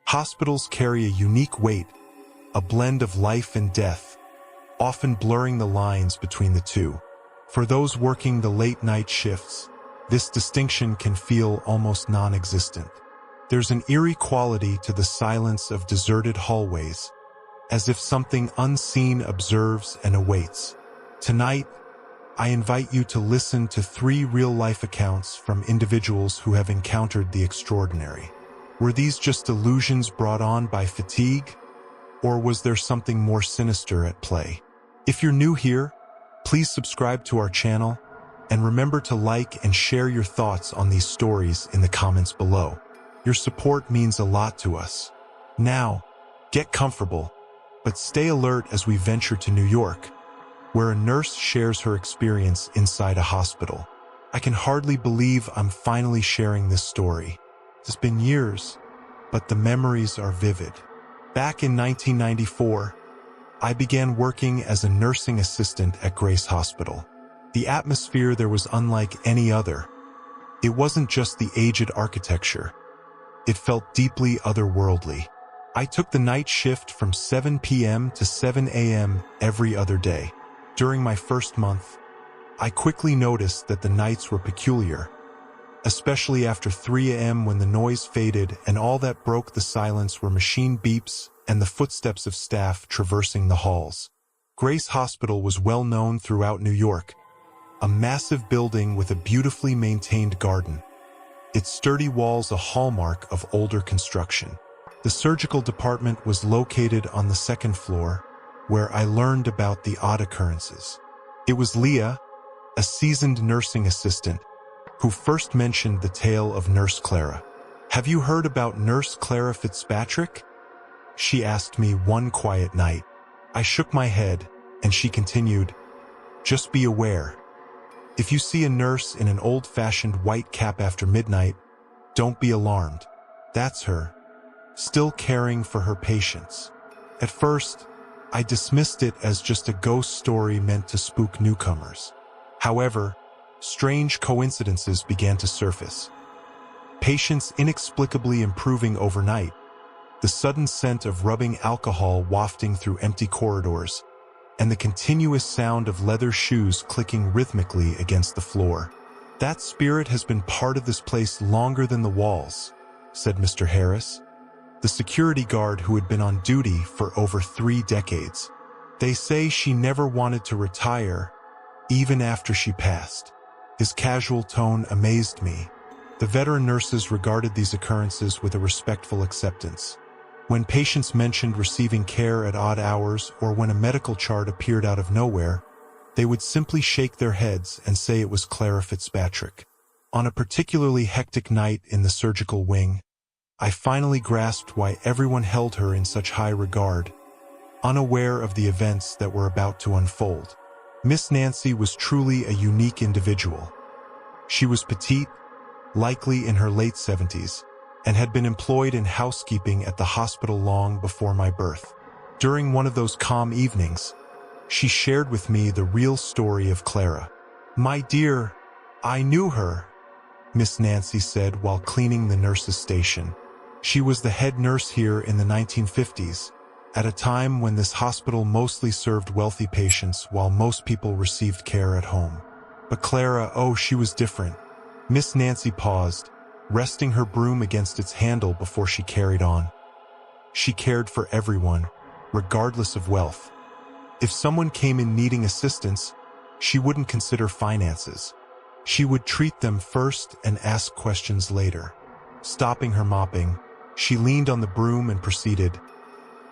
Hospitals carry a unique weight, a blend of life and death, often blurring the lines between the two. For those working the late-night shifts, this distinction can feel almost non-existent. There's an eerie quality to the silence of deserted hallways, as if something unseen observes and awaits. Tonight, I invite you to listen to 3 real-life accounts from individuals who have encountered the extraordinary. Were these just illusions brought on by fatigue, or was there something more sinister at play? If you're new here, please subscribe to our channel, and remember to like and share your thoughts on these stories in the comments below. Your support means a lot to us. Now, get comfortable, but stay alert as we venture to New York, where a nurse shares her experience inside a hospital. I can hardly believe I'm finally sharing this story. It's been years, but the memories are vivid. Back in 1994, I began working as a nursing assistant at Grace Hospital. The atmosphere there was unlike any other. It wasn't just the aged architecture. It felt deeply otherworldly. I took the night shift from 7 p.m. to 7 a.m. every other day. During my first month, I quickly noticed that the nights were peculiar, especially after 3 a.m. when the noise faded and all that broke the silence were machine beeps and the footsteps of staff traversing the halls. Grace Hospital was well known throughout New York, a massive building with a beautifully maintained garden. Its sturdy walls a hallmark of older construction. The surgical department was located on the 2nd floor, where I learned about the odd occurrences. It was Leah, a seasoned nursing assistant, who first mentioned the tale of Nurse Clara. "Have you heard about Nurse Clara Fitzpatrick?" she asked me one quiet night. I shook my head, and she continued, "Just be aware. If you see a nurse in an old-fashioned white cap after midnight, don't be alarmed. That's her, still caring for her patients." At first, I dismissed it as just a ghost story meant to spook newcomers. However, strange coincidences began to surface. Patients inexplicably improving overnight, the sudden scent of rubbing alcohol wafting through empty corridors, and the continuous sound of leather shoes clicking rhythmically against the floor. "That spirit has been part of this place longer than the walls," said Mr. Harris, the security guard who had been on duty for over 3 decades. "They say she never wanted to retire, even after she passed." His casual tone amazed me. The veteran nurses regarded these occurrences with a respectful acceptance. When patients mentioned receiving care at odd hours or when a medical chart appeared out of nowhere, they would simply shake their heads and say it was Clara Fitzpatrick. On a particularly hectic night in the surgical wing, I finally grasped why everyone held her in such high regard, unaware of the events that were about to unfold. Miss Nancy was truly a unique individual. She was petite, likely in her late 70s, and had been employed in housekeeping at the hospital long before my birth. During one of those calm evenings, she shared with me the real story of Clara. "My dear, I knew her," Miss Nancy said while cleaning the nurse's station. "She was the head nurse here in the 1950s, at a time when this hospital mostly served wealthy patients while most people received care at home. But Clara, oh, she was different." Miss Nancy paused, resting her broom against its handle before she carried on. "She cared for everyone, regardless of wealth. If someone came in needing assistance, she wouldn't consider finances. She would treat them first and ask questions later." Stopping her mopping, she leaned on the broom and proceeded,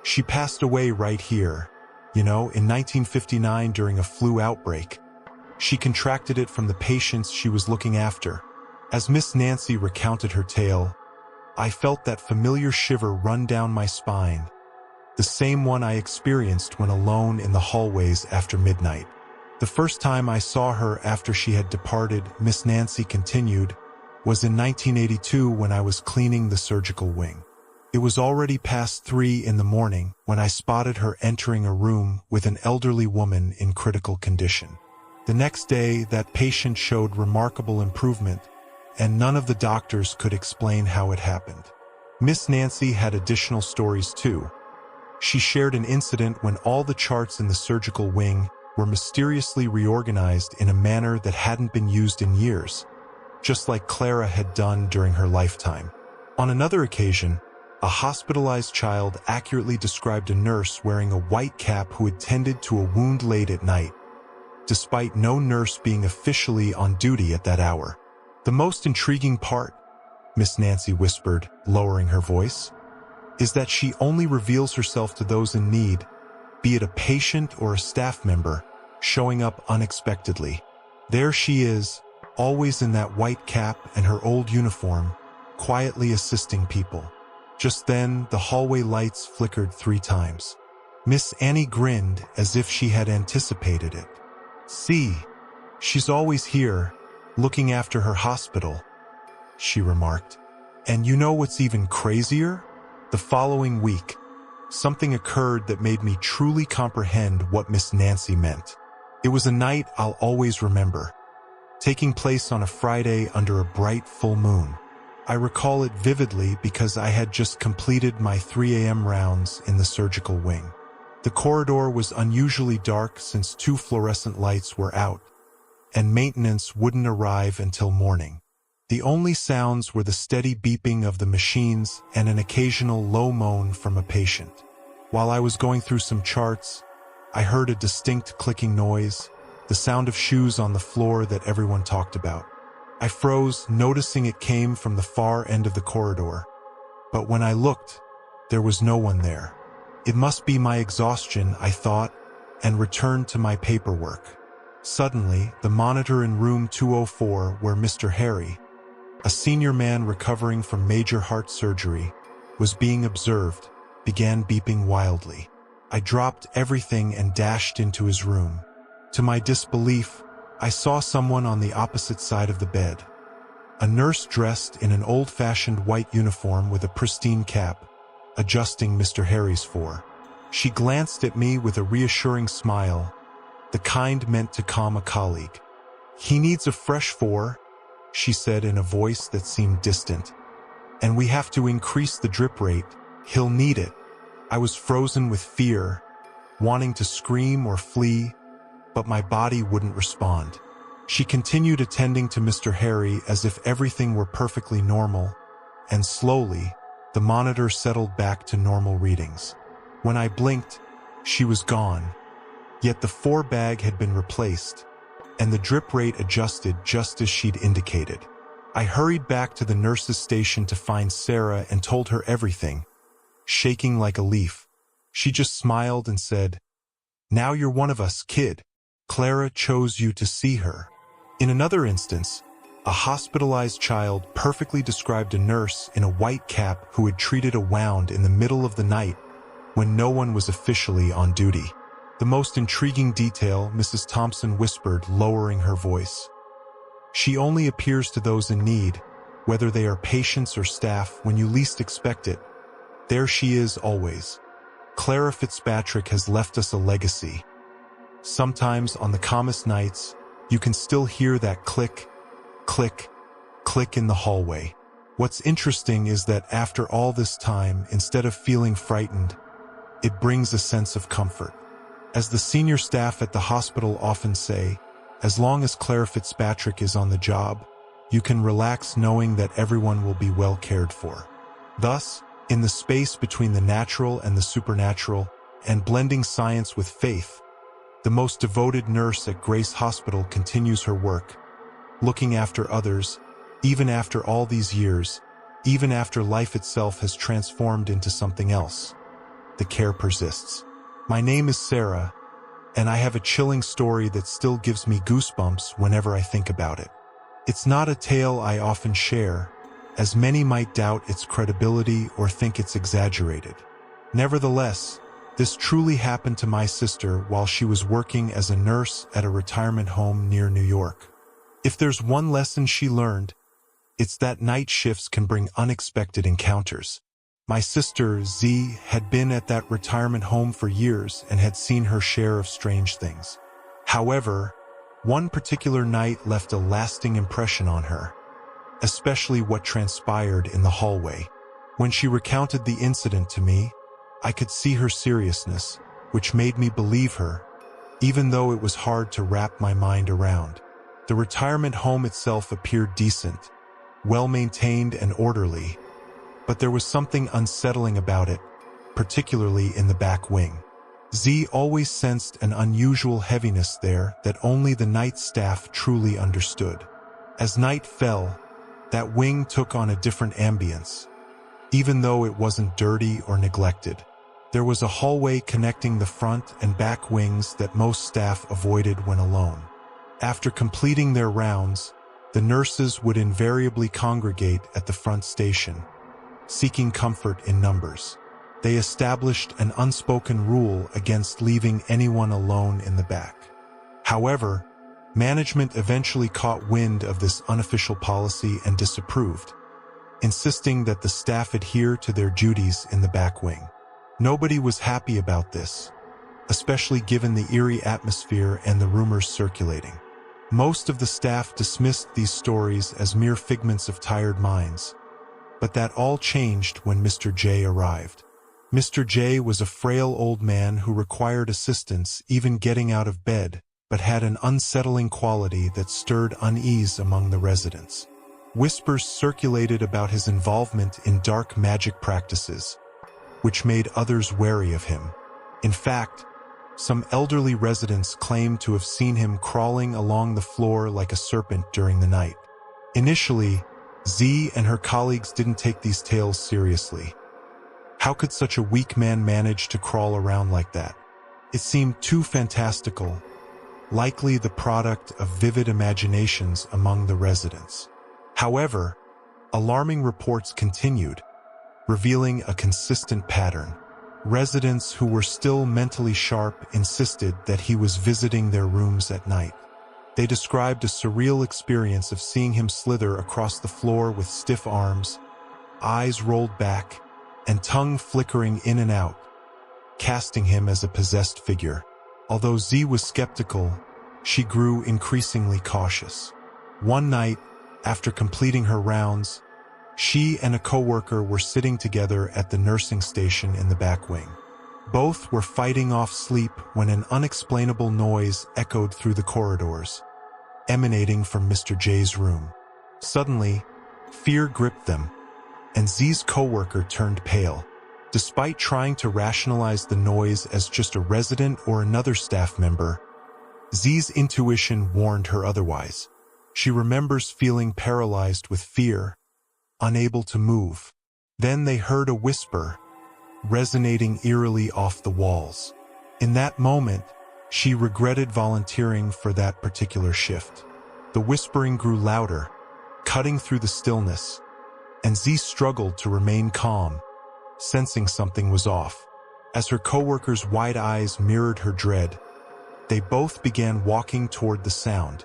"She passed away right here, in 1959 during a flu outbreak. She contracted it from the patients she was looking after." As Miss Nancy recounted her tale, I felt that familiar shiver run down my spine, the same one I experienced when alone in the hallways after midnight. "The first time I saw her after she had departed," Miss Nancy continued, "was in 1982 when I was cleaning the surgical wing. It was already past 3 in the morning when I spotted her entering a room with an elderly woman in critical condition. The next day, that patient showed remarkable improvement, and none of the doctors could explain how it happened. Miss Nancy had additional stories too. She shared an incident when all the charts in the surgical wing were mysteriously reorganized in a manner that hadn't been used in years, just like Clara had done during her lifetime. On another occasion, a hospitalized child accurately described a nurse wearing a white cap who had tended to a wound late at night, despite no nurse being officially on duty at that hour. The most intriguing part, Miss Nancy whispered, lowering her voice, is that she only reveals herself to those in need, be it a patient or a staff member, showing up unexpectedly. There she is, always in that white cap and her old uniform, quietly assisting people. Just then, the hallway lights flickered 3 times. Miss Annie grinned as if she had anticipated it. "See, she's always here, looking after her hospital," she remarked. And you know what's even crazier? The following week, something occurred that made me truly comprehend what Miss Nancy meant. It was a night I'll always remember, taking place on a Friday under a bright full moon. I recall it vividly because I had just completed my 3 a.m. rounds in the surgical wing. The corridor was unusually dark since 2 fluorescent lights were out, and maintenance wouldn't arrive until morning. The only sounds were the steady beeping of the machines and an occasional low moan from a patient. While I was going through some charts, I heard a distinct clicking noise, the sound of shoes on the floor that everyone talked about. I froze, noticing it came from the far end of the corridor. But when I looked, there was no one there. It must be my exhaustion, I thought, and returned to my paperwork. Suddenly, the monitor in room 204, where Mr. Harry, a senior man recovering from major heart surgery, was being observed, began beeping wildly. I dropped everything and dashed into his room. To my disbelief, I saw someone on the opposite side of the bed. A nurse dressed in an old-fashioned white uniform with a pristine cap, adjusting Mr. Harry's fore. She glanced at me with a reassuring smile, the kind meant to calm a colleague. "He needs a fresh fore," she said in a voice that seemed distant. "And we have to increase the drip rate. He'll need it." I was frozen with fear, wanting to scream or flee, but my body wouldn't respond. She continued attending to Mr. Harry as if everything were perfectly normal, and slowly, the monitor settled back to normal readings. When I blinked, she was gone. Yet the fore bag had been replaced, and the drip rate adjusted just as she'd indicated. I hurried back to the nurse's station to find Sarah and told her everything, shaking like a leaf. She just smiled and said, "Now you're one of us, kid. Clara chose you to see her." In another instance, a hospitalized child perfectly described a nurse in a white cap who had treated a wound in the middle of the night when no one was officially on duty. The most intriguing detail, Mrs. Thompson whispered, lowering her voice. "She only appears to those in need, whether they are patients or staff, when you least expect it. There she is always. Clara Fitzpatrick has left us a legacy." Sometimes on the calmest nights, you can still hear that click, click, click in the hallway. What's interesting is that after all this time, instead of feeling frightened, it brings a sense of comfort. As the senior staff at the hospital often say, as long as Clara Fitzpatrick is on the job, you can relax knowing that everyone will be well cared for. Thus, in the space between the natural and the supernatural, and blending science with faith, the most devoted nurse at Grace Hospital continues her work, looking after others, even after all these years, even after life itself has transformed into something else. The care persists. My name is Sarah, and I have a chilling story that still gives me goosebumps whenever I think about it. It's not a tale I often share, as many might doubt its credibility or think it's exaggerated. Nevertheless, this truly happened to my sister while she was working as a nurse at a retirement home near New York. If there's one lesson she learned, it's that night shifts can bring unexpected encounters. My sister, Z, had been at that retirement home for years and had seen her share of strange things. However, one particular night left a lasting impression on her, especially what transpired in the hallway. When she recounted the incident to me, I could see her seriousness, which made me believe her, even though it was hard to wrap my mind around. The retirement home itself appeared decent, well-maintained and orderly, but there was something unsettling about it, particularly in the back wing. Z always sensed an unusual heaviness there that only the night staff truly understood. As night fell, that wing took on a different ambience. Even though it wasn't dirty or neglected, there was a hallway connecting the front and back wings that most staff avoided when alone. After completing their rounds, the nurses would invariably congregate at the front station, seeking comfort in numbers. They established an unspoken rule against leaving anyone alone in the back. However, management eventually caught wind of this unofficial policy and disapproved, insisting that the staff adhere to their duties in the back wing. Nobody was happy about this, especially given the eerie atmosphere and the rumors circulating. Most of the staff dismissed these stories as mere figments of tired minds, but that all changed when Mr. J arrived. Mr. J was a frail old man who required assistance even getting out of bed, but had an unsettling quality that stirred unease among the residents. Whispers circulated about his involvement in dark magic practices, which made others wary of him. In fact, some elderly residents claimed to have seen him crawling along the floor like a serpent during the night. Initially, Z and her colleagues didn't take these tales seriously. How could such a weak man manage to crawl around like that? It seemed too fantastical, likely the product of vivid imaginations among the residents. However, alarming reports continued, revealing a consistent pattern. Residents who were still mentally sharp insisted that he was visiting their rooms at night. They described a surreal experience of seeing him slither across the floor with stiff arms, eyes rolled back, and tongue flickering in and out, casting him as a possessed figure. Although Z was skeptical, she grew increasingly cautious. One night, after completing her rounds, she and a coworker were sitting together at the nursing station in the back wing. Both were fighting off sleep when an unexplainable noise echoed through the corridors, emanating from Mr. J's room. Suddenly, fear gripped them, and Z's coworker turned pale. Despite trying to rationalize the noise as just a resident or another staff member, Z's intuition warned her otherwise. She remembers feeling paralyzed with fear, unable to move. Then they heard a whisper, resonating eerily off the walls. In that moment, she regretted volunteering for that particular shift. The whispering grew louder, cutting through the stillness, and Z struggled to remain calm, sensing something was off. As her coworker's wide eyes mirrored her dread, they both began walking toward the sound,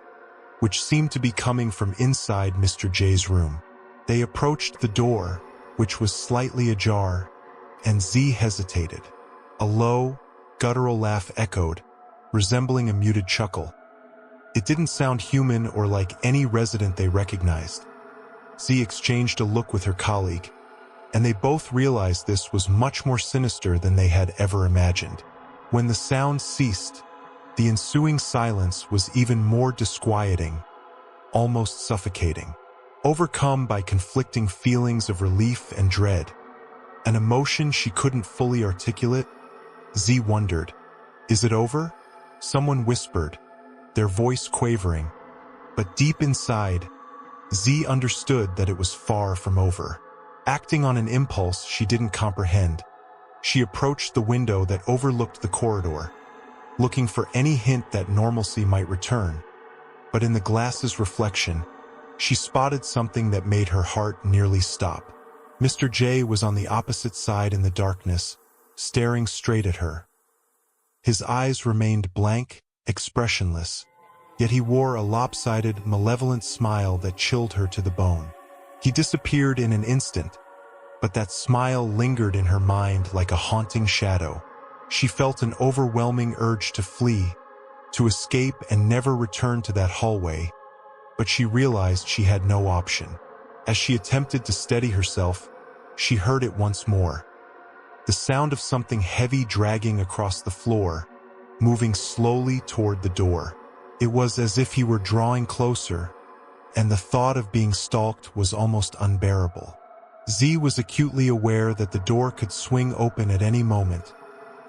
which seemed to be coming from inside Mr. J's room. They approached the door, which was slightly ajar, and Z hesitated. A low, guttural laugh echoed, resembling a muted chuckle. It didn't sound human or like any resident they recognized. Z exchanged a look with her colleague, and they both realized this was much more sinister than they had ever imagined. When the sound ceased, the ensuing silence was even more disquieting, almost suffocating. Overcome by conflicting feelings of relief and dread, an emotion she couldn't fully articulate, Z wondered, "Is it over?" Someone whispered, their voice quavering, but deep inside, Z understood that it was far from over. Acting on an impulse she didn't comprehend, she approached the window that overlooked the corridor, looking for any hint that normalcy might return. But in the glass's reflection, she spotted something that made her heart nearly stop. Mr. J was on the opposite side in the darkness, staring straight at her. His eyes remained blank, expressionless, yet he wore a lopsided, malevolent smile that chilled her to the bone. He disappeared in an instant, but that smile lingered in her mind like a haunting shadow. She felt an overwhelming urge to flee, to escape and never return to that hallway, but she realized she had no option. As she attempted to steady herself, she heard it once more. The sound of something heavy dragging across the floor, moving slowly toward the door. It was as if he were drawing closer, and the thought of being stalked was almost unbearable. Z was acutely aware that the door could swing open at any moment,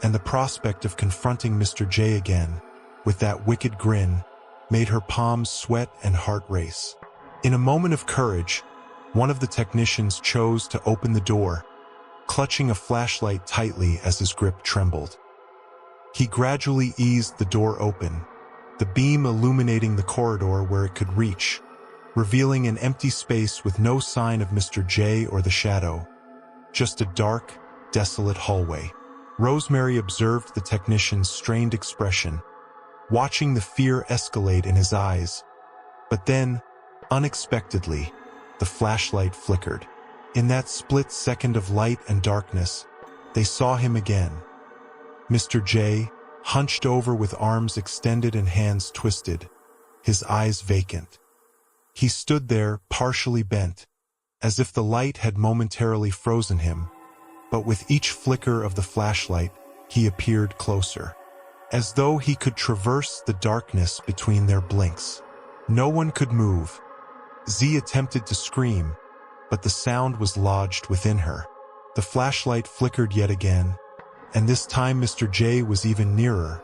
and the prospect of confronting Mr. J again, with that wicked grin, made her palms sweat and heart race. In a moment of courage, one of the technicians chose to open the door, clutching a flashlight tightly as his grip trembled. He gradually eased the door open, the beam illuminating the corridor where it could reach, revealing an empty space with no sign of Mr. J or the shadow, just a dark, desolate hallway. Rosemary observed the technician's strained expression, watching the fear escalate in his eyes. But then, unexpectedly, the flashlight flickered. In that split second of light and darkness, they saw him again. Mr. J, hunched over with arms extended and hands twisted, his eyes vacant. He stood there, partially bent, as if the light had momentarily frozen him, but with each flicker of the flashlight, he appeared closer, as though he could traverse the darkness between their blinks. No one could move. Z attempted to scream, but the sound was lodged within her. The flashlight flickered yet again, and this time Mr. J was even nearer,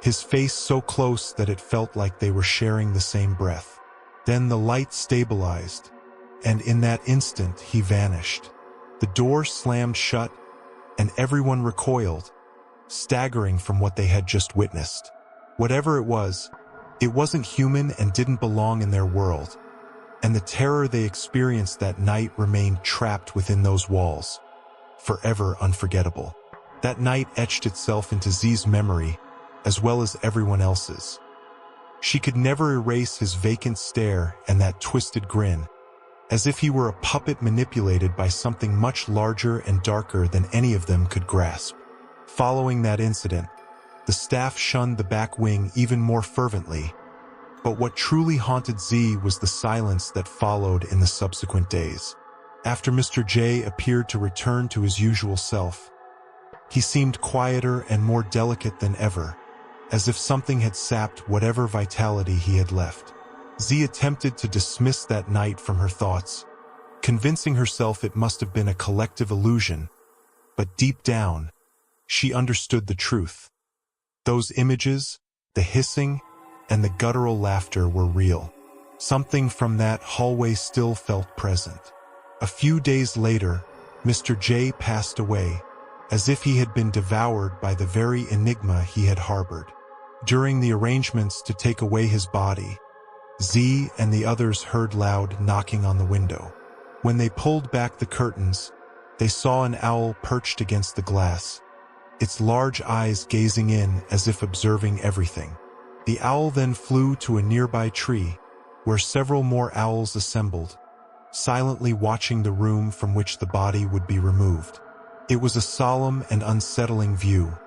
his face so close that it felt like they were sharing the same breath. Then the light stabilized, and in that instant he vanished. The door slammed shut, and everyone recoiled, staggering from what they had just witnessed. Whatever it wasn't human and didn't belong in their world, and the terror they experienced that night remained trapped within those walls, forever unforgettable. That night etched itself into Z's memory, as well as everyone else's. She could never erase his vacant stare and that twisted grin, as if he were a puppet manipulated by something much larger and darker than any of them could grasp. Following that incident, the staff shunned the back wing even more fervently, but what truly haunted Z was the silence that followed in the subsequent days. After Mr. J appeared to return to his usual self, he seemed quieter and more delicate than ever, as if something had sapped whatever vitality he had left. Z attempted to dismiss that night from her thoughts, convincing herself it must have been a collective illusion, but deep down, she understood the truth. Those images, the hissing, and the guttural laughter were real. Something from that hallway still felt present. A few days later, Mr. J passed away, as if he had been devoured by the very enigma he had harbored. During the arrangements to take away his body, Z and the others heard loud knocking on the window. When they pulled back the curtains, they saw an owl perched against the glass, its large eyes gazing in as if observing everything. The owl then flew to a nearby tree, where several more owls assembled, silently watching the room from which the body would be removed. It was a solemn and unsettling view.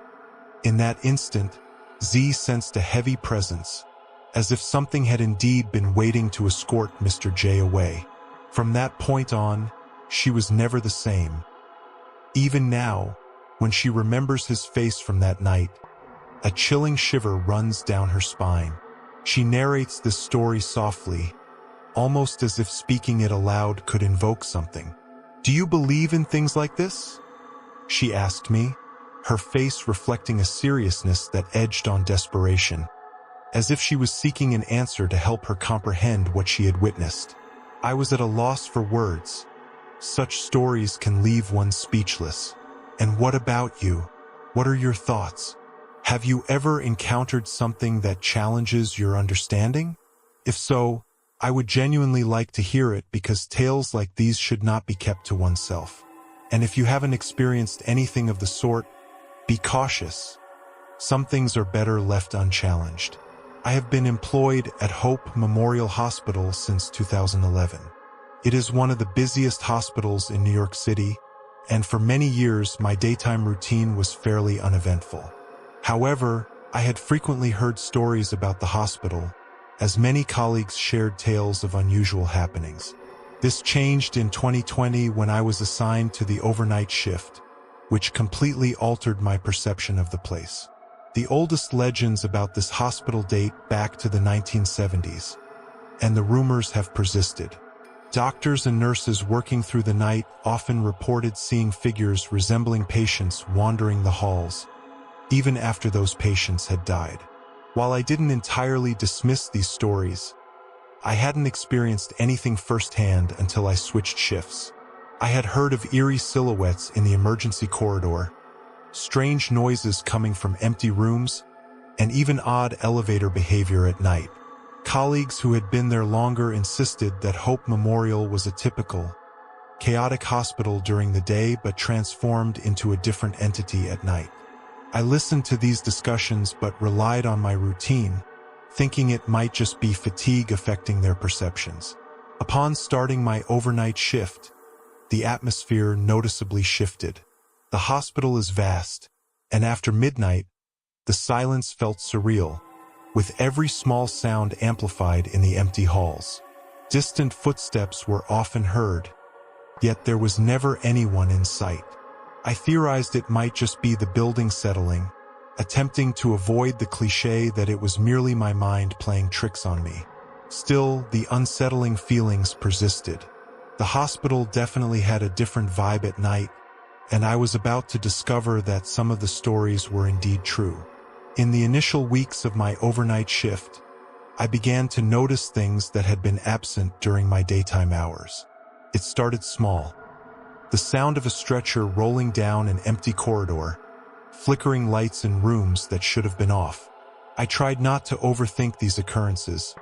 In that instant, Z sensed a heavy presence, as if something had indeed been waiting to escort Mr. J away. From that point on, she was never the same. Even now, when she remembers his face from that night, a chilling shiver runs down her spine. She narrates this story softly, almost as if speaking it aloud could invoke something. "Do you believe in things like this?" she asked me, her face reflecting a seriousness that edged on desperation, as if she was seeking an answer to help her comprehend what she had witnessed. I was at a loss for words. Such stories can leave one speechless. "And what about you? What are your thoughts? Have you ever encountered something that challenges your understanding? If so, I would genuinely like to hear it, because tales like these should not be kept to oneself. And if you haven't experienced anything of the sort, be cautious. Some things are better left unchallenged." I have been employed at Hope Memorial Hospital since 2011. It is one of the busiest hospitals in New York City, and for many years my daytime routine was fairly uneventful. However, I had frequently heard stories about the hospital, as many colleagues shared tales of unusual happenings. This changed in 2020 when I was assigned to the overnight shift, which completely altered my perception of the place. The oldest legends about this hospital date back to the 1970s, and the rumors have persisted. Doctors and nurses working through the night often reported seeing figures resembling patients wandering the halls, even after those patients had died. While I didn't entirely dismiss these stories, I hadn't experienced anything firsthand until I switched shifts. I had heard of eerie silhouettes in the emergency corridor, strange noises coming from empty rooms, and even odd elevator behavior at night. Colleagues who had been there longer insisted that Hope Memorial was a typical, chaotic hospital during the day but transformed into a different entity at night. I listened to these discussions but relied on my routine, thinking it might just be fatigue affecting their perceptions. Upon starting my overnight shift, the atmosphere noticeably shifted. The hospital is vast, and after midnight, the silence felt surreal, with every small sound amplified in the empty halls. Distant footsteps were often heard, yet there was never anyone in sight. I theorized it might just be the building settling, attempting to avoid the cliché that it was merely my mind playing tricks on me. Still, the unsettling feelings persisted. The hospital definitely had a different vibe at night, and I was about to discover that some of the stories were indeed true. In the initial weeks of my overnight shift, I began to notice things that had been absent during my daytime hours. It started small. The sound of a stretcher rolling down an empty corridor, flickering lights in rooms that should have been off. I tried not to overthink these occurrences,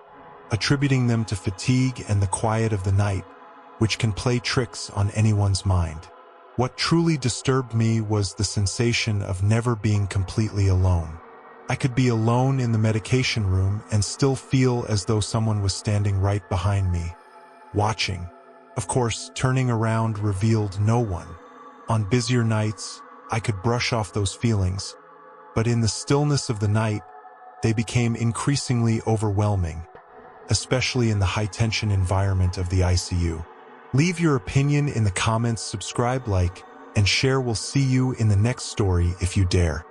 attributing them to fatigue and the quiet of the night, which can play tricks on anyone's mind. What truly disturbed me was the sensation of never being completely alone. I could be alone in the medication room and still feel as though someone was standing right behind me, watching. Of course, turning around revealed no one. On busier nights, I could brush off those feelings, but in the stillness of the night, they became increasingly overwhelming, especially in the high-tension environment of the ICU. Leave your opinion in the comments, subscribe, like, and share. We'll see you in the next story if you dare.